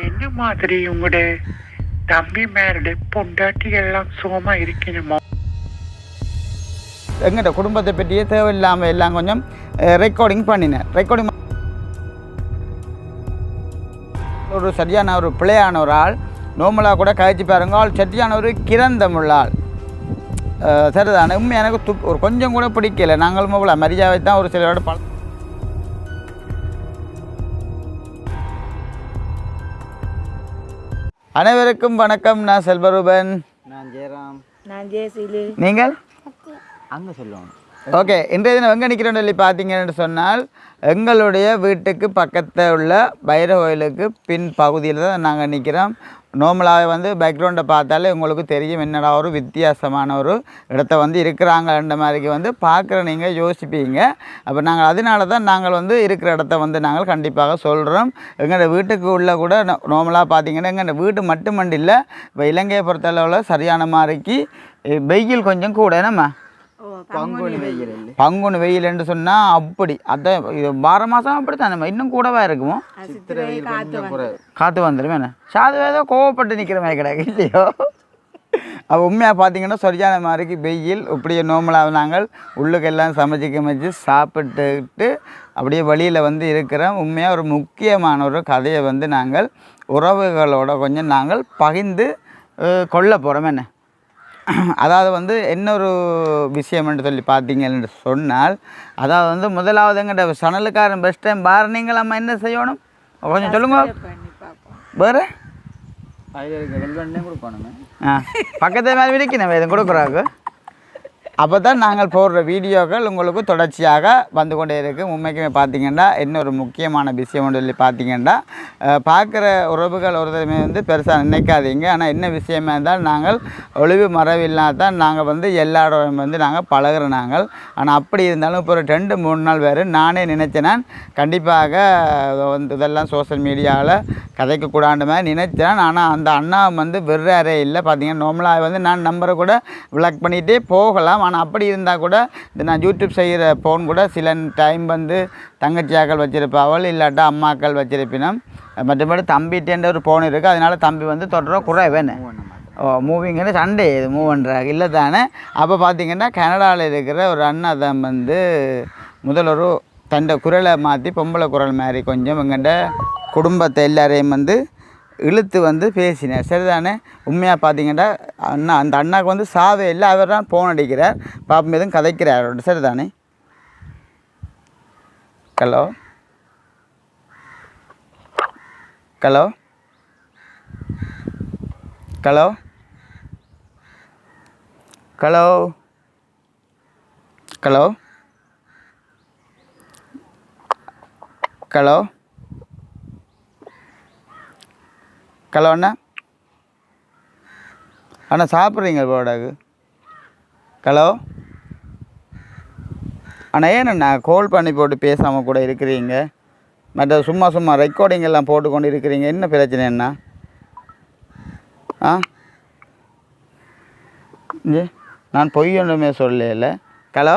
என்ன மாதிரி உங்களோட தம்பி மேரடு பொண்டாட்டி எல்லாம் சுகமா இருக்கணுமோ? எங்கிட்ட குடும்பத்தை பற்றியே தேவையில்லாமல் எல்லாம் கொஞ்சம் ரெக்கார்டிங் பண்ணினேன். ரெக்கார்டிங் ஒரு சரியான ஒரு பிள்ளையான ஒரு ஆள் நோமலாக கூட கழிச்சு பாருங்க. ஆள் சரியான ஒரு கிரந்தமுள்ள ஆள். சரிதானே? உண்மை எனக்கு ஒரு கொஞ்சம் கூட பிடிக்கல. நாங்களும் போல மரியாதை தான் ஒரு சிலரோட அனைவருக்கும் வணக்கம். நான் செல்வரூபன். நான் ஜெயராம். நான் ஜெயசீலு. நீங்கள் அங்கே சொல்லுவோம். ஓகே, இன்றைய தினம் எங்கே நிற்கிறோன்னு சொல்லி பார்த்தீங்கன்னு சொன்னால் எங்களுடைய வீட்டுக்கு பக்கத்தில் உள்ள பைரவ கோயிலுக்கு பின் பகுதியில் தான் நாங்கள் நிற்கிறோம். நார்மலாக வந்து பேக்ரவுண்டை பார்த்தாலே உங்களுக்கு தெரியும் என்னடா ஒரு வித்தியாசமான ஒரு இடத்த வந்து இருக்கிறாங்கன்ற மாதிரிக்கு வந்து பார்க்குற நீங்கள் யோசிப்பீங்க. அப்போ நாங்கள் அதனால தான் நாங்கள் வந்து இருக்கிற இடத்த வந்து நாங்கள் கண்டிப்பாக சொல்கிறோம். எங்களோட வீட்டுக்கு உள்ள கூட நார்மலாக பார்த்தீங்கன்னா எங்கள் வீட்டு மட்டுமண்டு இல்லை, இப்போ இலங்கையை பொறுத்தளவில் சரியான மாதிரிக்கு வெயில் கொஞ்சம் கூட நம்ம பங்குனி வெயில் என்று சொன்னால் அப்படி அதை 12 மாதம் அப்படி தானே இன்னும் கூடவா இருக்குமோ? காற்று வந்துடும் வேணா சாது ஏதோ கோவப்பட்டு நிற்கிற மாதிரி கிடையாது இல்லையோ? அப்போ உண்மையாக பார்த்தீங்கன்னா சரியான மாதிரிக்கு வெயில் இப்படியே நார்மலாக நாங்கள் உள்ளுக்கு எல்லாம் சமைச்சு சாப்பிட்டுக்கிட்டு அப்படியே வழியில் வந்து இருக்கிறோம். உண்மையாக ஒரு முக்கியமான ஒரு கதையை வந்து நாங்கள் உறவுகளோட கொஞ்சம் நாங்கள் பகிர்ந்து கொள்ள போகிறோம். என்ன அதாவது வந்து இன்னொரு விஷயம் என்று சொல்லி பார்த்தீங்கன்னு சொன்னால், அதாவது வந்து முதலாவது எங்கிட்ட சனலுக்காரன் பெஸ்ட் டைம் பாரு. நீங்கள் நம்ம என்ன செய்யணும் கொஞ்சம் சொல்லுங்க. வேறு பக்கத்து மேலே விரிக்கணும் எதுவும் கொடுக்குறாங்க. அப்போ தான் நாங்கள் போடுற வீடியோக்கள் உங்களுக்கு தொடர்ச்சியாக வந்து கொண்டே இருக்குது. உண்மைக்குமே பார்த்தீங்கன்னா இன்னொரு முக்கியமான விஷயம் சொல்லி பார்த்தீங்கன்னா, பார்க்குற உறவுகள் ஒருத்தருமே வந்து பெருசாக நினைக்காதீங்க. ஆனால் என்ன விஷயமா இருந்தால் நாங்கள் ஒளிவு மறைவில்லாத தான் நாங்கள் வந்து எல்லாரோடும் வந்து நாங்கள் பழகிற நாங்கள். ஆனால் அப்படி இருந்தாலும் இப்போ ஒரு 2-3 நாள் வேறு நானே நினச்சேன், நான் கண்டிப்பாக வந்து இதெல்லாம் சோசியல் மீடியாவில் கதைக்கக்கூடாத மாதிரி நினைச்சேன். ஆனால் அந்த அண்ணா வந்து வெறுறே இல்லை. பார்த்தீங்கன்னா நார்மலாக வந்து நான் நம்பரை கூட விளாக் பண்ணிகிட்டே போகலாம். ஆனால் அப்படி இருந்தால் கூட இந்த நான் யூடியூப் செய்கிற ஃபோன் கூட சில டைம் வந்து தங்கச்சியாக்கள் வச்சுருப்பாவள், இல்லாட்டா அம்மாக்கள் வச்சுருப்பினோம். மற்றபடி தம்பிகிட்டேன்ற ஒரு ஃபோன் இருக்குது. அதனால் தம்பி வந்து தொடர குறை வேணும். மூவிங்கிறது சண்டே இது மூவ் பண்ணுறாங்க இல்லை தானே? அப்போ பார்த்திங்கன்னா கனடாவில் இருக்கிற ஒரு அண்ணா தான் வந்து முதல் ஒரு தண்டை குரலை மாற்றி பொம்பளை குரல் மாதிரி கொஞ்சம் எங்கள்கிட்ட குடும்பத்தை எல்லாரையும் வந்து இழுத்து வந்து பேசினேன். சரிதானே? உண்மையாக பார்த்தீங்கன்னா அண்ணா அந்த அண்ணாவுக்கு வந்து சாவே இல்லை, அவர் தான் ஃபோன் அடிக்கிறார், பாப்பம் எதுவும் கதைக்கிறார். சரிதானே? Hello hello hello hello hello hello hello அண்ணா அண்ணா சாப்பிட்றீங்க போடாக்கு? ஹலோ அண்ணா ஏண்ணா கால் பண்ணி போட்டு பேசாமல் கூட இருக்கிறீங்க? மற்ற சும்மா ரெக்கார்டிங் எல்லாம் போட்டுக்கொண்டு இருக்கிறீங்க, என்ன பிரச்சனை என்ன? நான் பொய் ஒன்றுமே சொல்லல. ஹலோ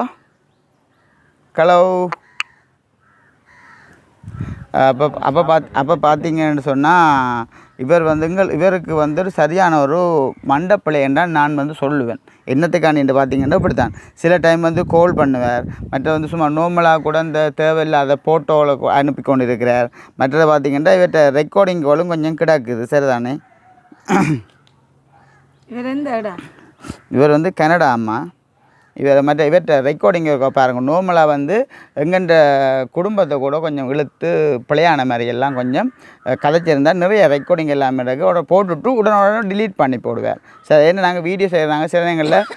ஹலோ அப்போ பார்த்தீங்கன்னு சொன்னால் இவர் வந்து இவருக்கு வந்து ஒரு சரியான ஒரு மண்டப்பிள்ளை என்றால் நான் வந்து சொல்லுவேன். என்னத்துக்காண்டின்னு பார்த்தீங்கன்னா இப்படித்தான் சில டைம் வந்து கால் பண்ணுவார். மற்ற வந்து சும்மா நார்மலாக கூட இந்த தேவையில்லாத ஃபோட்டோவில் அனுப்பி கொண்டு இருக்கிறார். மற்றது பார்த்தீங்கன்னா இவர்கிட்ட ரெக்கார்டிங் காலும் கொஞ்சம் கிடக்குது. சரிதானே? இவர் வந்து கனடா அம்மா. இவர்கிட்ட ரெக்கார்டிங் பாருங்கள். நார்மலாக வந்து எங்கென்ற குடும்பத்தை கூட கொஞ்சம் இழுத்து பிழையான மாதிரி எல்லாம் கொஞ்சம் கதைச்சிருந்தால் நிறைய ரெக்கார்டிங் எல்லாமே இருக்குது. அவரை போட்டுவிட்டு உடனே டிலீட் பண்ணி போடுவார். சரி, ஏன்னா நாங்கள் வீடியோ செய்கிறாங்க, சில நேரங்களில்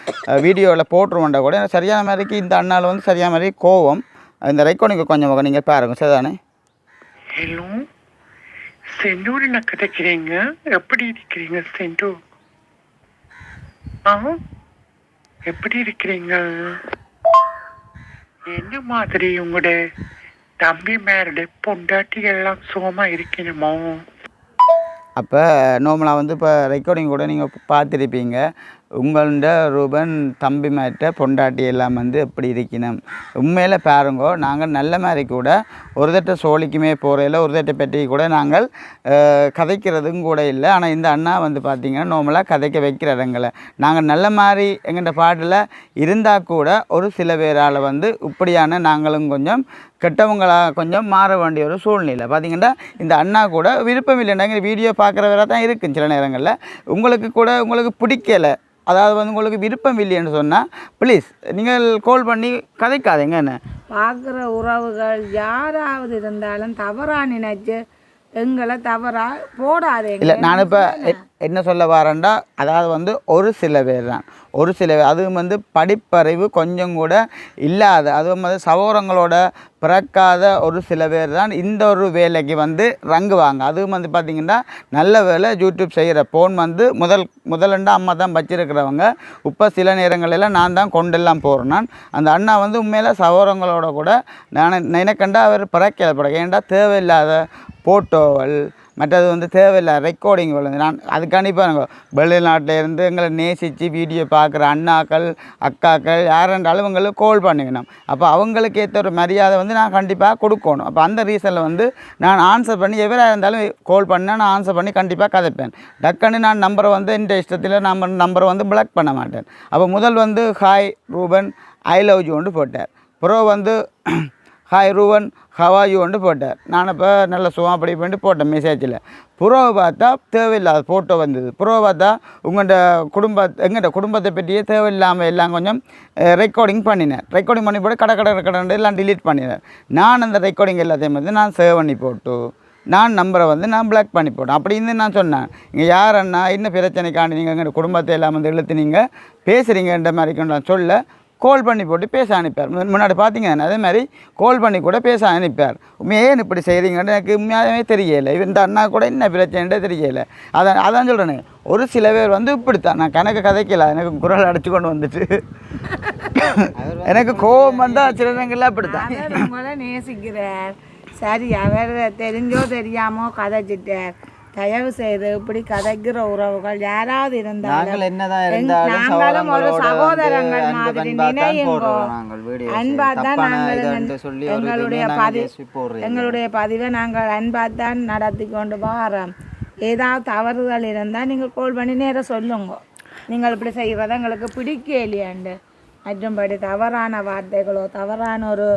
வீடியோவில் போட்டுருவோண்டா கூட சரியான மாதிரிக்கு இந்த அண்ணாவில் வந்து சரியான மாதிரி கோவம். இந்த ரெக்கார்டிங் கொஞ்சம் நீங்கள் பாருங்கள். சரிதானே? ஹலோ செந்தூர், நான் கதைக்கிறீங்க. எப்படி இருக்கிறீங்க செந்தூர்? எப்படி இருக்கிறீங்க? என்ன மாதிரி உங்களோட தம்பி மேரடு பொண்டாட்டி எல்லாம் சுகமா இருக்கணுமோ? அப்போ நார்மலாக வந்து இப்போ ரெக்கார்டிங் கூட நீங்கள் பார்த்துருப்பீங்க. உங்கள்ட ரூபன் தம்பி மாற்ற பொண்டாட்டி எல்லாம் வந்து எப்படி இருக்கணும் உண்மையில் பாருங்கோ. நாங்கள் நல்ல மாதிரி கூட ஒரு தட்ட சோழிக்குமே போகிறதில்ல, ஒரு தட்டை பற்றி கூட நாங்கள் கதைக்கிறதும் கூட இல்லை. ஆனால் இந்த அண்ணா வந்து பார்த்திங்கன்னா நார்மலாக கதைக்க வைக்கிறவங்களை நாங்கள் நல்ல மாதிரி எங்கள்கிட்ட பாட்டில் இருந்தால் கூட ஒரு சில பேரால் வந்து இப்படியான நாங்களும் கொஞ்சம் கெட்டவங்களாக கொஞ்சம் மாற வேண்டிய ஒரு சூழ்நிலை. பார்த்திங்கன்னா இந்த அண்ணா கூட விருப்பம் இல்லைன்னா வீடியோ பார்க்குறவராக தான் இருக்குது. சில நேரங்களில் உங்களுக்கு பிடிக்கலை, அதாவது வந்து உங்களுக்கு விருப்பம் இல்லைன்னு சொன்னால் ப்ளீஸ் நீங்கள் கால் பண்ணி கதைக்காதீங்க. என்ன பார்க்குற உறவுகள் யாராவது இருந்தாலும் தவறாக நினைச்சு எங்களை தவறாக போடாதீங்க. இல்லை நான் இப்போ என்ன சொல்ல வரேன்டா, அதாவது வந்து ஒரு சில பேர் தான், ஒரு சில பேர் அதுவும் வந்து படிப்பறிவு கொஞ்சம் கூட இல்லாத, அதுவும் வந்து சகோதரங்களோட பிறக்காத ஒரு சில பேர் தான் இந்த ஒரு வேலைக்கு வந்து ரங்குவாங்க. அதுவும் வந்து பார்த்திங்கன்னா நல்ல வேலை யூடியூப் செய்கிற ஃபோன் வந்து முதலண்டா அம்மா தான் வச்சிருக்கிறவங்க. இப்போ சில நேரங்களெல்லாம் நான் தான் கொண்டெல்லாம் போகிறேன். நான் அந்த அண்ணா வந்து உண்மையில் சகோதரங்களோட கூட நான் நினைக்கண்டா அவர் பிறக்கலை. ஏன்டா தேவையில்லாத ஃபோட்டோகள் மற்றது வந்து தேவையில்லை ரெக்கார்டிங்கள் வந்து நான் அதுக்காண்டி பாருங்க வெளிநாட்டிலேருந்து எங்களை நேசித்து வீடியோ பார்க்குற அண்ணாக்கள் அக்காக்கள் யாரென்றாலும் இவங்களுக்கு கால் பண்ணிக்கணும். அப்போ அவங்களுக்கு ஏற்ற ஒரு மரியாதை வந்து நான் கண்டிப்பாக கொடுக்கணும். அப்போ அந்த ரீசனில் வந்து நான் ஆன்சர் பண்ணி எவராக இருந்தாலும் கால் பண்ணால் நான் ஆன்சர் பண்ணி கண்டிப்பாக கதைப்பேன். டக்குன்னு நான் நம்பரை வந்து இந்த இஷ்டத்தில் நம்பரை வந்து பிளாக் பண்ண மாட்டேன். அப்போ முதல் வந்து hi Ruban I love you ஒன்று போட்டார். ப்ரோ வந்து ஹாய் ரூபன் ஹவாயூ ஒன்று போட்டார். நான் இப்போ நல்ல சுகம் அப்படி பண்ணிட்டு போட்டேன் மெசேஜில். புறவை பார்த்தா தேவையில்லாத ஃபோட்டோ வந்தது. புறவை பார்த்தா எங்கள்கிட்ட குடும்பத்தை பற்றியே தேவையில்லாமல் எல்லாம் கொஞ்சம் ரெக்கார்டிங் பண்ணினேன். ரெக்கார்டிங் பண்ணி போட்டு கடை எல்லாம் டிலீட் பண்ணினேன். நான் அந்த ரெக்கார்டிங் எல்லாத்தையும் வந்து நான் சேவ் பண்ணி போட்டு நான் நம்பரை வந்து நான் பிளாக் பண்ணி போட்டேன். அப்படின்னு நான் சொன்னேன், இங்கே யார் அண்ணா என்ன பிரச்சனைக்காண்டி நீங்கள் எங்கள் குடும்பத்தை எல்லாம் வந்து இழுத்து நீங்கள் பேசுகிறீங்கன்ற மாதிரி நான் சொல்ல கால் பண்ணி போட்டு பேச அனுப்பார். முன்னாடி பார்த்தீங்கன்னா அதே மாதிரி கால் பண்ணி கூட பேச அனுப்பார். ஏன் இப்படி செய்கிறீங்கன்னு எனக்கு உண்மையாகவே தெரியலை. இந்த அண்ணா கூட என்ன பிரச்சனைன்றே தெரியலை. அதான் சொல்கிறேன், ஒரு சில பேர் வந்து இப்படித்தான். நான் கணக்கு கதைக்கல, எனக்கு குரல் அடைச்சி கொண்டு வந்துட்டு எனக்கு கோபம் வந்தால் சில நேரங்கள்லாம் இப்படித்தான். உங்களை நேசிக்கிறார், சரி அவர் தெரிஞ்சோ தெரியாமோ கதைச்சிட்டார். தயவு செய்து இப்படி கதைக்கிற உறவுகள் யாராவது இருந்தாலும் நாங்களும் ஒரு சகோதரங்கள் மாதிரி நினையுங்கோ. அன்பாத்தான் நாங்கள் எங்களுடைய பதிவை நாங்கள் அன்பாத்தான் நடத்தி கொண்டு வரோம். ஏதாவது தவறுகள் இருந்தால் நீங்கள் கால் பண்ணி நேரம் சொல்லுங்க, நீங்கள் இப்படி செய்கிறத எங்களுக்கு பிடிக்கலையாண்டு. மற்றும்படி தவறான வார்த்தைகளோ தவறான ஒரு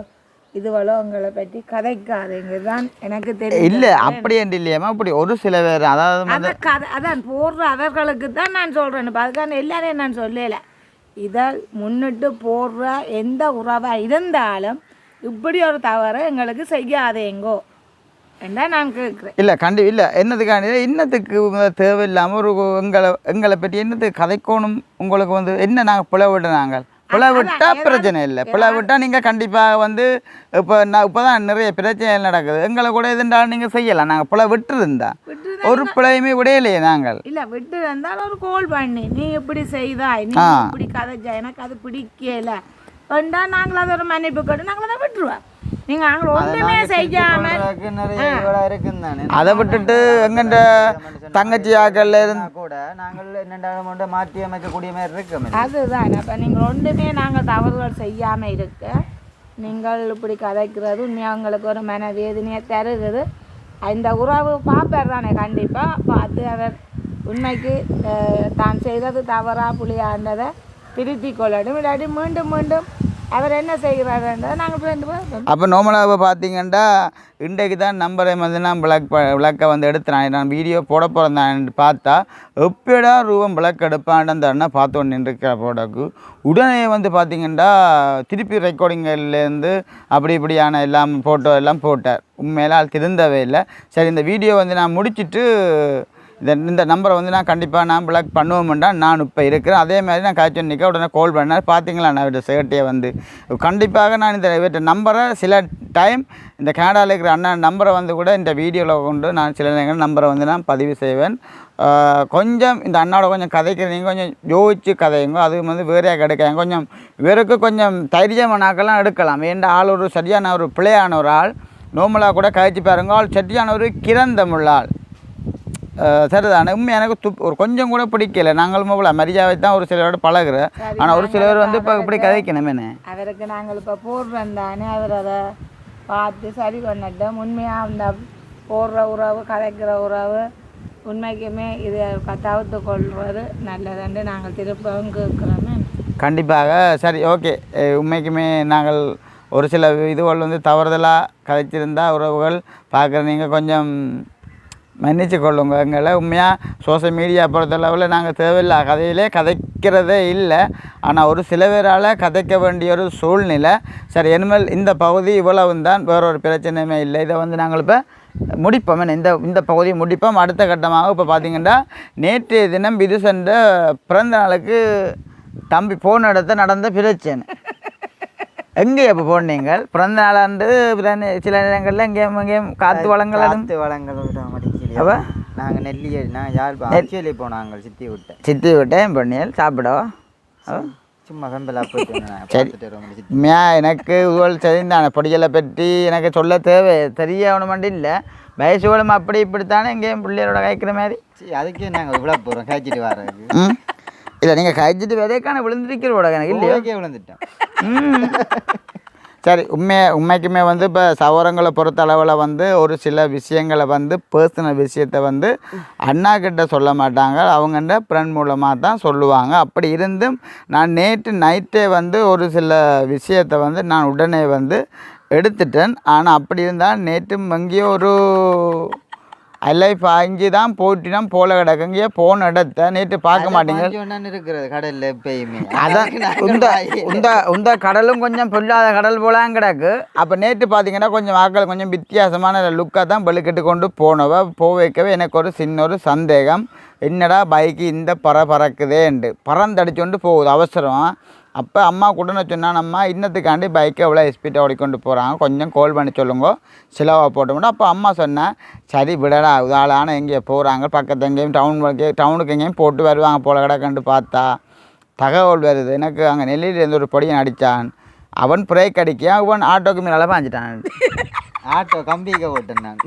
இதுவளோ உங்களை பற்றி கதைக்காதீங்க தான் எனக்கு தெரியும். இல்லை அப்படி என்று இல்லையாமா, அப்படி ஒரு சில பேர் அதாவது அதான் போடுற அவர்களுக்கு தான் நான் சொல்கிறேன். இப்போ அதுக்கான எல்லாரையும் நான் சொல்லலை. இதை முன்னிட்டு போடுற எந்த உறவாக இருந்தாலும் இப்படி ஒரு தவறை எங்களுக்கு செய்யாதேங்கோ என்றா நான் கேட்குறேன். இல்லை இல்லை என்னத்துக்காண்டி இன்னத்துக்கு தேவையில்லாமல் ஒரு எங்களை பற்றி என்னத்துக்கு கதைக்கணும். உங்களுக்கு வந்து என்ன நாங்கள் பிளவிட நாங்கள் பிளவிட்டால் பிரச்சனை இல்லை. பிளவிட்டால் நீங்கள் கண்டிப்பாக வந்து இப்போ தான் நிறைய பிரச்சனைகள் நடக்குது. எங்களை கூட எதுண்டாலும் நீங்கள் செய்யலாம். நாங்கள் பிளவிட்டு இருந்தா ஒரு பிழையுமே விடையிலையே நாங்கள் இல்லை விட்டு இருந்தாலும் ஒரு கால் பண்ணி நீ இப்படி செய்தாய், நீ இப்படி கதைச்சா எனக்கு அது பிடிக்கல வேண்டா, நாங்கள் அதை ஒரு மன்னிப்பு கேட்டு நாங்கள் அதை விட்டுருவோம். நீங்கள் ஒன்றுமே செய்யாமல் அதை விட்டுட்டு எங்கண்ட தங்கச்சி ஆக்கள்ல இருந்து கூட நாங்கள் என்னென்ன மாற்றி அமைக்கக்கூடிய மாதிரி இருக்கு. அதுதான் அப்போ நீங்கள் ஒன்றுமே நாங்கள் தவறுகள் செய்யாமல் இருக்க நீங்கள் இப்படி கதைக்கிறது உங்களுக்கு ஒரு மனவேதனையை தருகுது. இந்த உறவு பார்ப்பார் தானே, கண்டிப்பாக பார்த்து அவர் உண்மைக்கு தான் செய்தது தவறா புளியாண்டதை திருத்தி கொள்ளடும். இல்லாட்டி மீண்டும் மீண்டும் அவர் என்ன செய்கிறாருன்றதை நாங்கள் ரெண்டு பேரும். அப்போ நார்மலாக பார்த்தீங்கன்னா இன்றைக்கு தான் நம்பரை வந்து நான் விளக்கை வந்து எடுத்துறேன். நான் வீடியோ போட போகிறேன் பார்த்தா எப்படா ரூபம் விளக்கு எடுப்பான்னு அந்த அண்ணா பார்த்தோன்னு நின்றுக்கிற போடக்கு உடனே வந்து பார்த்திங்கன்னா திருப்பி ரெக்கார்டிங்கிலேருந்து அப்படி இப்படியான எல்லாம் ஃபோட்டோ எல்லாம் போட்டார். உண்மையில திருந்தவே இல்லை. சரி இந்த வீடியோ வந்து நான் முடிச்சுட்டு இந்த நம்பரை வந்து நான் கண்டிப்பாக நான் பிளாக் பண்ணுவோம்டா நான் இப்போ இருக்கிறேன். அதே மாதிரி நான் காய்ச்சல் நிற்க உடனே கால் பண்ணேன். பார்த்தீங்களா நான் இவர்கிட்ட சேட்டையை வந்து கண்டிப்பாக நான் இவர்கிட்ட நம்பரை சில டைம் இந்த கனடாவில் இருக்கிற அண்ணா நம்பரை வந்து கூட இந்த வீடியோவில் கொண்டு நான் சில நேரங்கள் நம்பரை வந்து நான் பதிவு செய்வேன். கொஞ்சம் இந்த அண்ணாவோட கொஞ்சம் கதைக்கிறீங்க, கொஞ்சம் யோசிச்சு கதையுங்க. அது வந்து வேறையாக கிடைக்காங்க. கொஞ்சம் இவருக்கு கொஞ்சம் தைரியமானாக்கெல்லாம் எடுக்கலாம். ஏன்டா ஆள் ஒரு சரியான ஒரு பிள்ளையான ஒரு ஆள், நோமலாக கூட கழிச்சு பாருங்க. ஆள் சரியான ஒரு கிரந்தமுள்ள ஆள். சரிதானே உண்மை எனக்கு ஒரு கொஞ்சம் கூட பிடிக்கல. நாங்களும் போல மரியாதை தான் ஒரு சிலரோட பழகுறோம். ஆனால் ஒரு சிலர் வந்து இப்போ இப்படி கதைக்கணுமேனே. அவருக்கு நாங்கள் இப்போ போடுறோம் தானே, அவர் அதை பார்த்து சரி பண்ணிட்டோம். உண்மையாக அந்த போடுற உறவு கதைக்கிற உறவு உண்மைக்குமே இதை தவிர்த்து கொள்வது நல்லதுன்னு நாங்கள் திருப்பவும் கேட்குறோமே. கண்டிப்பாக. சரி, ஓகே. உண்மைக்குமே நாங்கள் ஒரு சில இதுகள் வந்து தவறுதலாக கதைச்சிருந்தா உறவுகள் பார்க்குற நீங்கள் கொஞ்சம் மன்னிச்சு கொள்ளுங்க எங்களை. உண்மையாக சோஷியல் மீடியா பொறுத்தளவில் நாங்கள் தேவையில்லை கதையிலே கதைக்கிறதே இல்லை. ஆனால் ஒரு சில பேரால் கதைக்க வேண்டிய ஒரு சூழ்நிலை. சரி, இனிமேல் இந்த பகுதி இவ்வளவு தான், வேறொரு பிரச்சனையுமே இல்லை. இதை வந்து நாங்கள் இப்போ முடிப்போம். இந்த பகுதியை முடிப்போம். அடுத்த கட்டமாக இப்போ பார்த்திங்கன்னா நேற்றைய தினம் விதுசன்ற பிறந்த நாளுக்கு தம்பி போன இடத்த நடந்த பிரச்சனை. எங்கே எப்போ போனீங்க பிறந்த நாளாண்டு சில நேரங்களில் எங்கேயும் காற்று வளங்கள் அப்போ நாங்கள் நான் யார் ஆக்சுவலி போனாங்க சித்தி விட்டேன் பண்ணியல் சாப்பிடவா சும்மா வெம்பலா போயிட்டு. சரி, எனக்கு உங்கள் தெரிந்தானே பொடிகளை பற்றி எனக்கு சொல்ல தேவை தெரியவனமாண்டி இல்லை. வயசுகளும் அப்படி இப்படித்தானே எங்கேயும் பிள்ளைகளோட காய்க்கிற மாதிரி. அதுக்கே நாங்கள் இவ்வளோ போகிறோம் காய்ச்சிட்டு வர்றதுக்கு. இல்லை, நீங்கள் காய்ச்சிட்டு விதைக்கான விழுந்திருக்கிறோட எனக்கு இல்லையா? விழுந்துட்டேன். சரி, உண்மைக்குமே வந்து இப்போ சவரங்களை பொறுத்த அளவில் வந்து ஒரு சில விஷயங்களை வந்து பர்சனல் விஷயத்தை வந்து அண்ணா கிட்ட சொல்ல மாட்டாங்க, அவங்கள்ட ஃப்ரெண்ட் மூலமாக தான் சொல்லுவாங்க. அப்படி இருந்தும் நான் நேற்று நைட்டே வந்து ஒரு சில விஷயத்தை வந்து நான் உடனே வந்து எடுத்துட்டேன். ஆனால் அப்படி இருந்தால் நேற்று எங்கேயோ ஒரு லைஃப் அஞ்சு தான் போட்டினா போல கிடக்கு. இங்கேயே போன இடத்த நேற்று பார்க்க மாட்டீங்க இருக்கிறது கடலில் எப்பயுமே. அதான் இந்த கடலும் கொஞ்சம் பொல்லாத கடல் போலாம் கிடக்கு. அப்போ நேற்று பார்த்தீங்கன்னா கொஞ்சம் ஆக்கள் கொஞ்சம் வித்தியாசமான லுக்காக தான் வெளுக்கிட்டு கொண்டு போனவ வைக்கவே எனக்கு ஒரு சின்ன ஒரு சந்தேகம். என்னடா பைக்கு இந்த பறக்குதேண்டு பறந்தடிச்சு கொண்டு போகுது அவசரம். அப்போ அம்மா கூட சொன்னால் நம்ம இன்னத்துக்காண்டி பைக்கை எவ்வளோ ஸ்பீடாக ஓடிக்கொண்டு போகிறாங்க, கொஞ்சம் கால் பண்ணி சொல்லுங்க சிலவாக போட்டோம்னா. அப்போ அம்மா சொன்னேன் சரி விடடா உதாளான எங்கேயோ போகிறாங்க பக்கத்து எங்கேயும் டவுனுக்கு எங்கேயும் போட்டு வருவாங்க போல கிடக்கண்டு பார்த்தா தகவல் வருது எனக்கு. அங்கே நெல்லியிலேருந்து ஒரு பொடியன் அடித்தான். அவன் பிரேக் அடிக்க அவன் ஆட்டோக்கு மேலே பாஞ்சிட்டான். ஆட்டோ கம்பிக்க போட்டேன் நான்.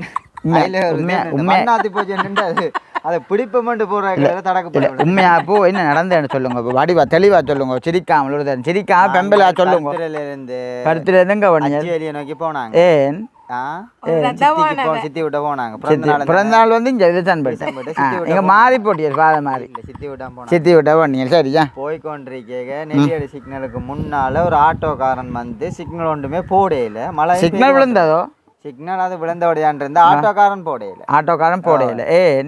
உண்மையாத்தி போச்சு அதை பிடிப்பமெண்டு போகிறாங்க தடக்க. உண்மையா அப்போ என்ன நடந்தேன்னு சொல்லுங்க. இப்போ வடிவா தெளிவாக சொல்லுங்க. சிரிக்காமல் சிரிக்காம பெம்பலா சொல்லுங்க. கருத்துலேருந்து இங்கே ஒன்று நோக்கி போனாங்க. ஏன் சித்தி விட்ட போனாங்க. பிறந்த நாள் வந்து இங்கே இதுதான் போயிட்டு இங்கே மாறி போட்டியர் பாத மாதிரி சித்தி விட்ட போனீங்க. சரியா போய்கொண்டிருக்க நெல்லியடி சிக்னலுக்கு முன்னால ஒரு ஆட்டோக்காரன் வந்து சிக்னல் ஒன்றுமே போடையில மழை சிக்னல் விழுந்ததோ சிக்னல் அது விழுந்தபடியான் இருந்தா ஆட்டோக்காரன் போடையில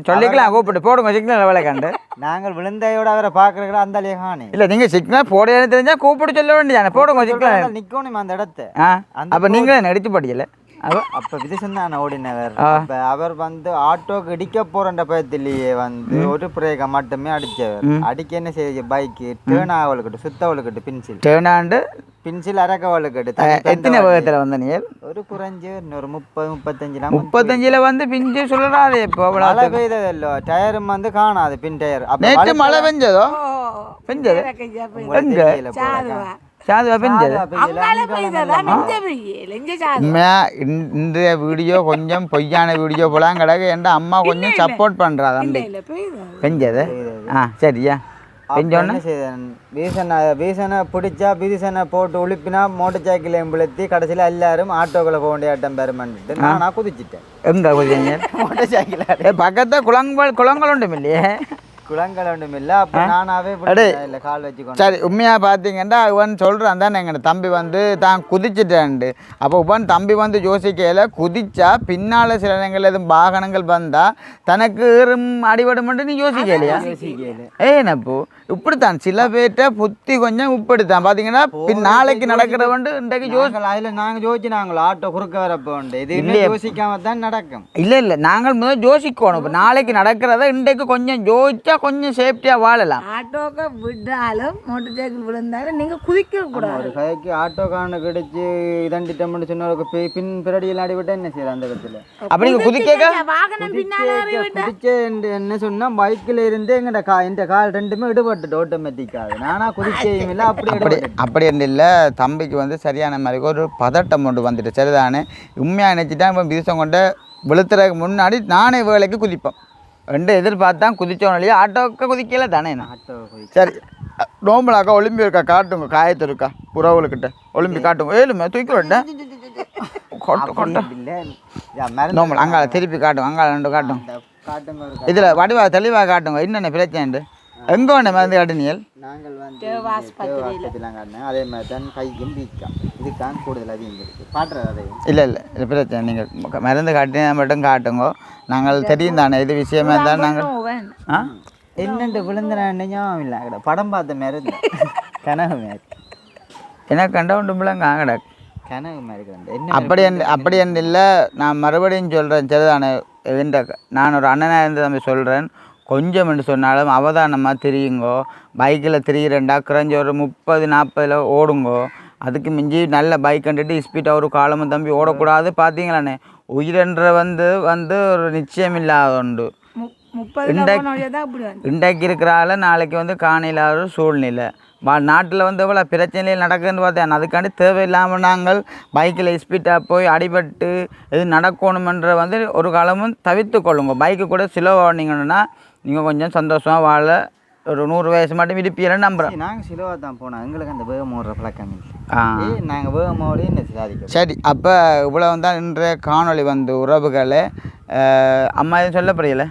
சொல்லிக்கலாம் கூப்பிட்டு போடுங்க சிக்னல் எவ்வளோ கண்டு. நாங்கள் விழுந்தையோட அவரை பார்க்குறீங்களா அந்த காணி இல்லை நீங்கள் சிக்னல் போடையில தெரிஞ்சா கூப்பிட்டு சொல்ல வேண்டியதானே போடுங்க சிக்னல் நிற்கணும் அந்த இடத்த. அப்போ நீங்களே நடிச்சு படிக்கல. அப்போ விதிசன் தான் ஓடினவர். அவர் வந்து ஆட்டோக்கு இடிக்க போறன்ற பயத்திலேயே வந்து ஒரு பிரேக்கை மட்டுமே அடிச்சவர். அடிக்க என்ன செய்ய பைக்கு டேர்ன் ஆவலுக்கிட்டு சுத்தவளுக்கிட்டு பின்சில் அரக்கவளுக்கிட்டு. எத்தனை வேகத்தில் வந்த நீ? ஒரு குறைஞ்சு ஒரு 35 வந்து பிஞ்சு சொல்றாது. இப்போ மழை பெய்ததல்லோ டயரும் வந்து காணாது பின் டயர். நேற்று மழை பெஞ்சதோ பெஞ்சது இன்றைய வீடியோ கொஞ்சம் பொய்யான வீடியோ போலாம் கிடக்கு. என் அம்மா கொஞ்சம் சப்போர்ட் பண்றா தம்பி பெஞ்சது. சரியா வீசனை பிடிச்சா வீசனை போட்டு உழுப்பினா மோட்டர் சைக்கிளையும் பிளுத்தி கடைசியில் எல்லாரும் ஆட்டோக்களை போக வேண்டிய ஆட்டம் பெருமன்ட்டு நான் குதிச்சிட்டேன். எங்க குதிங்க? மோட்டர் சைக்கிள் பக்கத்துல குளங்கள் ஒன்றும் இல்லையே. குளங்கள் ஒன்றும் இல்லை. அப்போ நானாவே இல்லை கால் வச்சுக்கோங்க. சரி, உண்மையாக பார்த்தீங்கன்னா இவன் சொல்கிறான் தான் எங்கள் தம்பி வந்து தான் குதிச்சுட்டேன்ண்டு. அப்போ இவன் தம்பி வந்து யோசிக்கையில் குதிச்சா பின்னால் சில நேரங்கள் எதுவும் வாகனங்கள் வந்தால் தனக்கு அடிபடுமென்று நீ யோசிக்கலையா? ஏனப்போ இப்படித்தான் சில பேர்கிட்ட புத்தி கொஞ்சம் இப்படித்தான் பார்த்தீங்கன்னா நாளைக்கு நடக்கிறவண்டு இன்றைக்கு அதில் நாங்கள் யோசிச்சுனாங்களோ ஆட்டோ குறுக்க வரப்போ உண்டு இது யோசிக்காம தான் நடக்கும். இல்லை நாங்கள் முதல் யோசிக்கணும். இப்போ நாளைக்கு நடக்கிறத இன்றைக்கு கொஞ்சம் யோசிச்சா கொஞ்சம் சேஃப்டியாக வாழலாம். ஆட்டோக்கு விட்டாலும் மோட்டர் சைக்கிள் விழுந்தாலும் நீங்கள் குதிக்க கூடாது. ஒரு கைக்கு ஆட்டோக்காரனை கிடைச்சி இதண்டிட்டோம்னு சொன்னவருக்கு பின் பிரடியில் அடிவிட்டா என்ன செய்யலாம் அந்த இடத்துல? அப்படி நீங்கள் குதிக்க என்ன சொன்னால் பைக்கில் இருந்து எங்கள்ட கால் ரெண்டுமே விடுபட்டுட்டு ஆட்டோமேட்டிக்காக நானா குதிக்கையும் இல்லை. அப்படி இல்லை தம்பிக்கு வந்து சரியான மாதிரி ஒரு பதட்டம் ஒன்று வந்துட்டு. சரிதானே உண்மையாக நினச்சிட்டா இப்போ வீசம் கொண்ட விழுத்துறதுக்கு முன்னாடி நானே வேலைக்கு குதிப்பேன். ரெண்டு எதிர்பார்த்தா குதிச்சோம் இல்லையா ஆட்டோவுக்கு குதிக்கல தானே ஆட்டோ சரி நோம்பலாக்கா ஒலிம்பி இருக்கா காட்டுங்க காயத்து இருக்கா உறவுகளுக்கிட்ட ஒலிம்பி காட்டுங்க ஏழுமே தூக்கி விட்டேன் நோம்பல் அங்கால திருப்பி காட்டுங்க அங்கால ரெண்டு காட்டும் காட்டுங்க இதில் வடிவாக தெளிவாக காட்டுங்க என்னென்ன பிரச்சனை எங்கே ஒன்று மருந்து காட்டுனியல் நாங்கள் வந்து ஆஸ்பத்திரிலாம் காட்டினேன் அதே மாதிரி தான் கைக்கும் வீக்கம் இதுக்கான் கூடுதல் அதிகம் இருக்குது பாட்டுறது அதையும் இல்லை இல்லை இது பிரச்சனை நீங்கள் மருந்து காட்டினா மட்டும் காட்டுங்க நாங்கள் தெரியும் தானே இது விஷயமா இருந்தால் நாங்கள் ஆ என்னென்று விழுந்த ஞாபகம் இல்லை கிட்ட படம் பார்த்த மாதிரி இருந்தேன் கனவு மாதிரி எனக்கு கண்ட ஒன்று பிள்ளைங்க ஆகடா கனவு மாதிரி கிடந்து அப்படி என்ன இல்லை நான் மறுபடியும் சொல்கிறேன் சரிதானே இந்த நான் ஒரு அண்ணனாக இருந்து தம்பி சொல்கிறேன் கொஞ்சம் என்று சொன்னாலும் அவதானமாக திரியுங்கோ பைக்கில் திரியிறேன்டா குறைஞ்ச ஒரு 30-40 ஓடுங்கோ அதுக்கு மிஞ்சி நல்ல பைக் கண்டுட்டு ஸ்பீட்டாக ஒரு காலமும் தம்பி ஓடக்கூடாது பார்த்தீங்களாண்ணே உயிரென்ற வந்து ஒரு நிச்சயம் இல்லாத உண்டு இன்றைக்கு இருக்கிறால நாளைக்கு வந்து காணில்லாத ஒரு சூழ்நிலை நாட்டில் வந்து எவ்வளோ பிரச்சனைகள் நடக்குதுன்னு பார்த்தேன் அதுக்காண்டி தேவையில்லாமல் நாங்கள் பைக்கில் ஸ்பீட்டாக போய் அடிபட்டு இது நடக்கணுமென்ற வந்து ஒரு காலமும் தவிர்த்து கொள்ளுங்க பைக்கு கூட சிலோ ஓடினீங்கன்னா நீங்கள் கொஞ்சம் சந்தோஷமாக வாழ ஒரு 100 வயசு மட்டும் இருப்பீங்கன்னு நம்புகிறேன் நாங்கள் சிலோவாக தான் போனோம் எங்களுக்கு அந்த வேகம் ஓடுற பழக்கம் இல்லை நாங்கள் வேகம் ஓடி என்ன சாதிக்கும் சரி அப்போ இவ்வளோ தான் இன்றைய காணொளி வந்து உறவுகளை அம்மா எதுவும் சொல்ல புரியல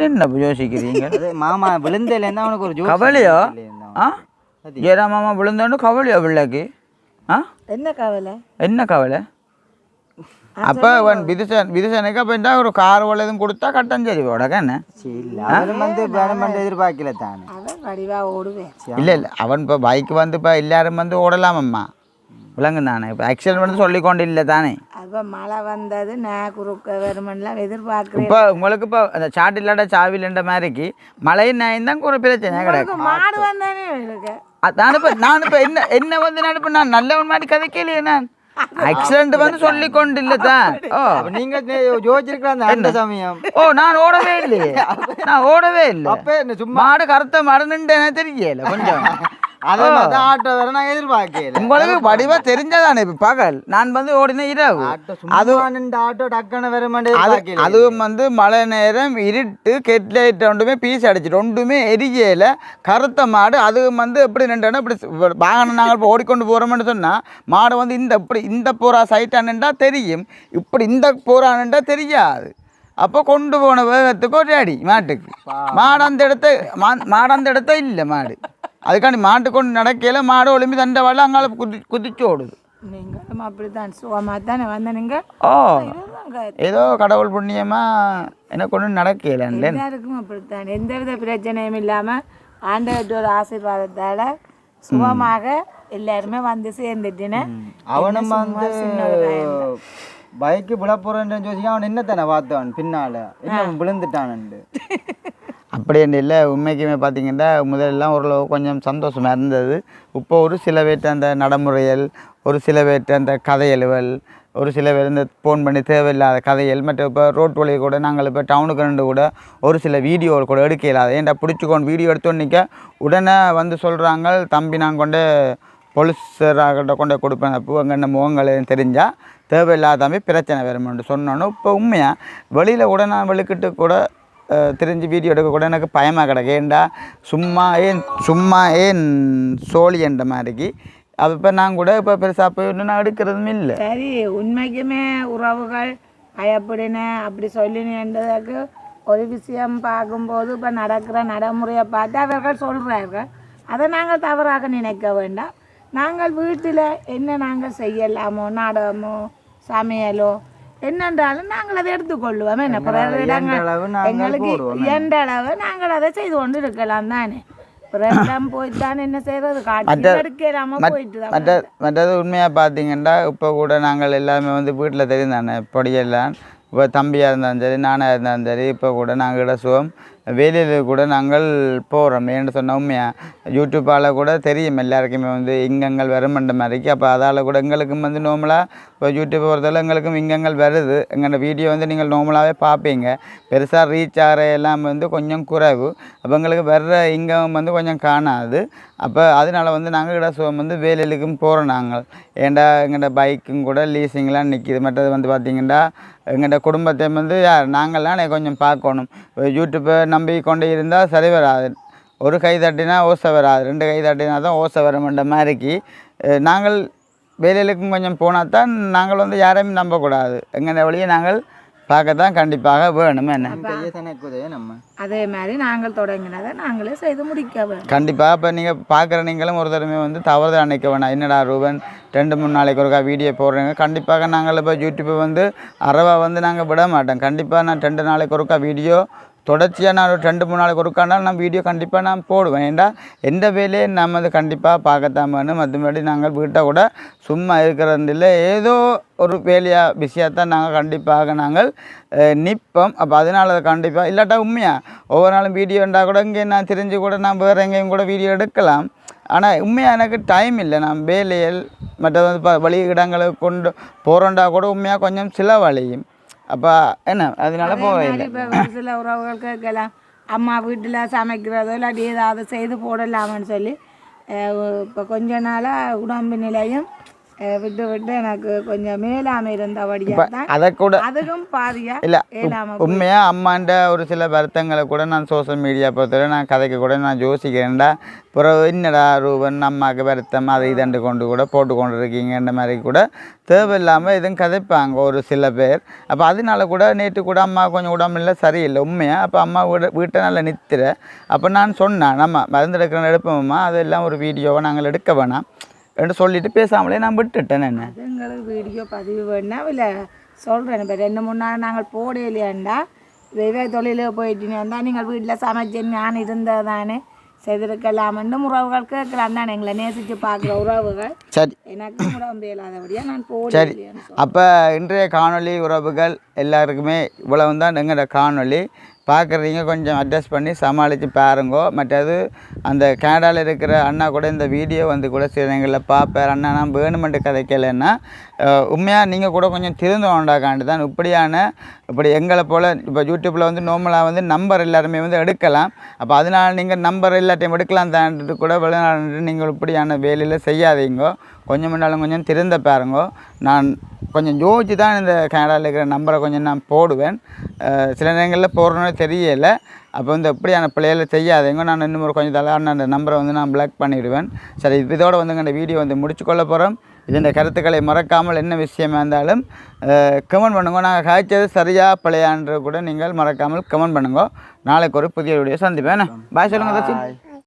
என்ன யோசிக்கிறீங்க மாமா விழுந்தேன்னா அவனுக்கு ஒரு கவலையோ ஜெயரா மாமா விழுந்தோன்னு கவலையோ பிள்ளைக்கு என்ன கவலை அப்போ விதுசனுக்கு அப்போ என்ன ஒரு கார் எதுவும் கொடுத்தா கட்டம் சரி உடக்கண்ணே எதிர்பார்க்கல தானே இல்லை இல்லை அவன் இப்போ பைக் வந்து இப்போ எல்லாரும் வந்து ஓடலாமம்மா விலங்கு தானே இப்போ ஆக்சிடென்ட் வந்து சொல்லிக்கொண்டு இல்லை தானே அப்போ மழை வந்தது நான் குறுக்க வருமெல்லாம் எதிர்பார்க்குறேன் இப்போ உங்களுக்கு இப்போ அந்த சாட்டு இல்லாட்ட சாவில்ன்ற மாதிரிக்கு மழையும் நான் தான் ஒரு பிரச்சனை கிடையாது மாடு வந்தானே இருக்கு நான் இப்போ என்ன வந்து நான் நல்லவன் மாதிரி கதைக்கலையே நான் ஆக்சிடென்ட் வந்து சொல்லி கொண்டு இல்லை தான் ஓ நீங்க யோசிச்சிருக்கலாம் அந்த சமயம் நான் ஓடவே இல்லையே அப்போ மாடு கருத்த மாடுன்னு எனக்கு தெரியல கொஞ்சம் ஆட்டோ வேற நான் எதிர்பார்க்கல உங்களுக்கு வடிவா தெரிஞ்சதானே இப்ப பகல் நான் வந்து ஓடின இரவு ஆட்டோ டக்குன்னு வேற அதுவும் வந்து மழை நேரம் இருட்டு கெட்லைட் ஒன்றுமே பீஸ் அடிச்சுட்டு ஒன்றுமே எரியல கருத்த மாடு அதுவும் வந்து எப்படி நின்றா இப்படி வாகனம் நாங்கள் இப்போ ஓடிக்கொண்டு போகிறோம்னு சொன்னால் மாடு வந்து இந்த போரா சைட்டானுண்டா தெரியும் இப்படி இந்த போரானுண்டா தெரியாது அப்போ கொண்டு போன வேகத்துக்கு ஒரு அடி மாட்டுக்கு மாடு அந்த இடத்த இல்லை மாடு அதுக்காண்டி மாட்டு கொண்டு நடக்கையில மாடு ஒளிம்பி தண்டை வாழ அங்கால குதிச்சு ஓடுது நீங்களும் அப்படித்தான் சுகமாக தானே வந்த நீங்கள் ஏதோ கடவுள் புண்ணியமா எனக்கு ஒன்றும் நடக்கல எல்லாருக்கும் அப்படித்தான் எந்தவித பிரச்சனையும் இல்லாமல் ஆண்டவரோட ஆசீர்வாதத்தால் சுகமாக எல்லாருமே வந்து சேர்ந்துட்டுன்னு அவனும் வந்து பைக்கு விழ போறேன்னு யோசிக்க அவன் என்ன தானே பார்த்தான் பின்னால என்ன விழுந்துட்டான்னு அப்படி இல்லை உண்மைக்குமே பார்த்தீங்கன்னா முதலெல்லாம் ஓரளவு கொஞ்சம் சந்தோஷமாக இருந்தது இப்போ ஒரு சில பேர்ட்டு அந்த நடைமுறைகள் ஒரு சில பேர்ட்டு அந்த கதையலுவல் ஒரு சில பேர் இந்த ஃபோன் பண்ணி தேவையில்லாத கதைகள் மற்றும் இப்போ ரோட் வழியை கூட நாங்கள் இப்போ டவுனுக்கு ரெண்டு கூட ஒரு சில வீடியோவில் கூட எடுக்க இல்லாத ஏன்டா பிடிச்சிக்கொண்டு வீடியோ எடுத்தோன்னு நிற்க உடனே வந்து சொல்கிறாங்க தம்பி நான் கொண்டு போலீஸராகிட்ட கொண்டு கொடுப்பேன் அப்போ அங்கே நம்ம முகங்கள் தெரிஞ்சால் தேவையில்லாத தம்பி பிரச்சனை வருமென்று சொன்னோன்னு இப்போ உண்மையாக வெளியில் கூட நான் வெளிக்கிட்டு கூட தெரிஞ்சு வீடியோ எடுக்க கூட எனக்கு பயமாக கிடக்கு ஏன்டா சும்மா ஏன் சோழி என்ற மாதிரிக்கு அது இப்போ நான் கூட இப்போ பெருசாக போய் ஒன்று நான் எடுக்கிறதும் இல்லை சரி உண்மைக்குமே உறவுகள் பயப்படின அப்படி சொல்லினேன்றதுக்கு ஒரு விஷயம் பார்க்கும்போது இப்போ நடக்கிற நடைமுறையை பார்த்து அவர்கள் சொல்கிறார்கள் அதை நாங்கள் தவறாக நினைக்க வேண்டாம் நாங்கள் வீட்டில் என்ன நாங்கள் செய்யலாமோ நாடகமோ சமையலோ என்னென்றாலும் நாங்கள் அதை எடுத்துக்கொள்ளுவோம் என்ன எங்களுக்கு எந்தளவு நாங்கள் அதை செய்து கொண்டு இருக்கலாம் தானே போயிட்டான் என்ன செய்யறது மற்றது உண்மையாக பார்த்தீங்கன்னா இப்போ கூட நாங்கள் எல்லாமே வந்து வீட்டில் தெரியும் தானே பொடியெல்லாம் இப்போ தம்பியாக இருந்தாலும் சரி நானாக இருந்தாலும் சரி இப்போ கூட நாங்கள் இடசுவோம் வேலையில் கூட நாங்கள் போகிறோம். ஏன்னு சொன்னால் உண்மையாக யூடியூப்பால் கூட தெரியும் எல்லாருக்குமே வந்து இங்கங்கள் வருமன்ற மாதிரிக்கு. அப்போ அதால் கூட எங்களுக்கும் வந்து நார்மலாக இப்போ யூடியூப் பொறுத்தவரை எங்களுக்கும் இங்கங்கள் வருது. எங்களோட வீடியோ வந்து நீங்கள் நார்மலாகவே பார்ப்பீங்க. பெருசாக ரீச் ஆகிற எல்லாம் வந்து கொஞ்சம் குறைவு. அப்போ எங்களுக்கு வர்ற இங்கம் வந்து கொஞ்சம் காணாது. அப்போ அதனால வந்து நாங்கள் வந்து வேலையிலுக்கும் போகிறோம். நாங்கள் ஏண்டா எங்கள்ட பைக்கும் கூட லீஸிங்லாம் நிற்கிது. மற்றது வந்து பார்த்திங்கன்னா எங்கள்ட குடும்பத்தை வந்து நாங்கள்லாம் கொஞ்சம் பார்க்கணும். யூடியூப்பை நம்பி கொண்டு இருந்தால் சரி வராது. ஒரு கை தட்டினா ஓசை வராது, 2 கை தட்டினா தான் ஓசை வரமென்ற மாதிரிக்கு நாங்கள் வேலையிலுக்கும் கொஞ்சம் போனால் தான் நாங்கள் வந்து யாரையும் நம்பக்கூடாது. எங்கள்ட வழியை நாங்கள் பார்க்கத்தான் கண்டிப்பாக வேணும். என்ன நம்ம அதே மாதிரி நாங்கள் தொடங்கினதை நாங்களே செய்து முடிக்க வேணும் கண்டிப்பாக. இப்போ நீங்கள் பார்க்குற நீங்களும் ஒரு தடவை வந்து தவறுதல் நினைக்க வேணாம். என்னடா ரூபன் 2-3 நாளைக்கு ஒருக்கா வீடியோ போடுறேங்க. கண்டிப்பாக நாங்கள் இப்போ யூடியூப்பை வந்து அறவா வந்து நாங்கள் விட மாட்டோம். கண்டிப்பாக நான் 2 நாளைக்கு ஒருக்கா வீடியோ தொடர்ச்சியாக நான் ஒரு 2-3 நாளைக்கு ஒருக்காண்டாலும் நான் வீடியோ கண்டிப்பாக நான் போடுவேன். ஏன்டா எந்த வேலையை நம்ம அது கண்டிப்பாக பார்க்கத்தான் வேணும். மற்றபடி நாங்கள் வீட்டை கூட சும்மா இருக்கிறது இல்லை, ஏதோ ஒரு வேலையாக பிஸியாக தான் நாங்கள் கண்டிப்பாக நாங்கள் நிற்போம். அப்போ அதனால கண்டிப்பாக இல்லாட்டா உண்மையாக ஒவ்வொரு நாளும் வீடியோ இருந்தால் கூட இங்கே நான் தெரிஞ்சு கூட நான் வேறு எங்கேயும் கூட வீடியோ எடுக்கலாம். ஆனால் உண்மையாக எனக்கு டைம் இல்லை. நான் வேலையில் மற்ற வந்து வழி இடங்களுக்கு கொண்டு போகிறோண்டா கூட உண்மையாக கொஞ்சம் சில வழியும். அப்போ என்ன அதனால போகல. இப்போ சில உறவுகள் கேட்கலாம், அம்மா வீட்டில் சமைக்கிறதோ இல்லாட்டி ஏதாவது செய்து போடலாமான்னு சொல்லி இப்போ கொஞ்ச நாளாக உடம்பு நிலையும் விட்டு விட்டு எனக்கு கொஞ்சம் மேலாமல் இருந்தபடியாக தான் அதை கூட அதுக்கும் பாதியாக இல்லை உண்மையாக அம்மாண்ட ஒரு சில வருத்தங்களை கூட நான் சோஷியல் மீடியா பொறுத்தவரை நான் கதைக்கு கூட நான் யோசிக்கிறேன்டா. பிறகு என்னடா ரூபன் அம்மாவுக்கு வருத்தம் அதை இதண்டு கொண்டு கூட போட்டு கொண்டு இருக்கீங்கன்ற மாதிரி கூட தேவையில்லாமல் எதுவும் கதைப்பாங்க ஒரு சில பேர். அப்போ அதனால கூட நேற்று கூட அம்மா கொஞ்சம் உடம்புல சரியில்லை உண்மையாக. அப்போ அம்மா வீட்டை நல்லா நிறுத்துற. அப்போ நான் சொன்னேன், நம்ம மருந்து எடுக்கிறோம் எடுப்போம்மா, அதெல்லாம் ஒரு வீடியோவை நாங்கள் எடுக்க வேணாம் என்று சொல்லிட்டு பேசாமலே நான் விட்டுட்டேன். என்ன அது எங்களுக்கு வீடியோ பதிவு வேணால் இல்லை சொல்கிறேன். இப்போ 2-3 நாள் நாங்கள் போடையிலேண்டா இதே தொழிலுக்கு போயிட்டீங்கன்னா நீங்கள் வீட்டில் சமைச்சு நான் இருந்தது தானே செய்திருக்கலாம்னு உறவுகள் கேட்கலாம் தானே. எங்களை நேசித்து பார்க்குற உறவுகள் சரி எனக்கு உடம்பு இல்லாதபடியாக நான் சரி. போடையிலேன்னு அப்போ இன்றைய காணொளி உறவுகள் எல்லாருக்குமே இவ்வளவு தான் எங்களோட காணொளி. பார்க்குறீங்க கொஞ்சம் அட்ஜஸ்ட் பண்ணி சமாளித்து பாருங்கோ. மற்றது அந்த கனடாவில் இருக்கிற அண்ணா கூட இந்த வீடியோ வந்து கூட சில எங்களில் பார்ப்பார். அண்ணா நான் வேணுமெண்ட்டு கதைக்கலைன்னா உண்மையாக நீங்கள் கூட கொஞ்சம் திருந்தோண்டாக்காண்டு தான் இப்படி எங்களை போல் இப்போ யூடியூப்பில் வந்து நார்மலாக வந்து நம்பர் எல்லாருமே வந்து எடுக்கலாம். அப்போ அதனால் நீங்கள் நம்பர் எல்லாத்தையும் எடுக்கலாம் தான்ட்டு கூட வெளிநாடு நீங்கள் இப்படியான வேலையில் செய்யாதீங்கோ. கொஞ்சம் முன்னாலும் கொஞ்சம் திருந்த பாருங்கோ. நான் கொஞ்சம் யோசிச்சு தான் இந்த கனடாவில் இருக்கிற நம்பரை கொஞ்சம் நான் போடுவேன். சில நேரங்களில் போடுறோன்னு தெரியலை. அப்போ வந்து எப்படியான பிள்ளைகளை செய்யாதீங்க. நான் இன்னும் கொஞ்சம் தலையான அந்த நம்பரை வந்து நான் பிளாக் பண்ணிடுவேன். சரி, இதோடு வந்து இந்த வீடியோ வந்து முடிச்சுக்கொள்ள போகிறோம். இதன் கருத்துக்களை மறக்காமல் என்ன விஷயமா இருந்தாலும் கமெண்ட் பண்ணுங்க. நாங்கள் காய்ச்சது சரியாக பிள்ளையான்ற கூட நீங்கள் மறக்காமல் கமெண்ட் பண்ணுங்க. நாளைக்கு ஒரு புதிய வீடியோ சந்திப்பேன். பாய் சொல்லுங்கள்.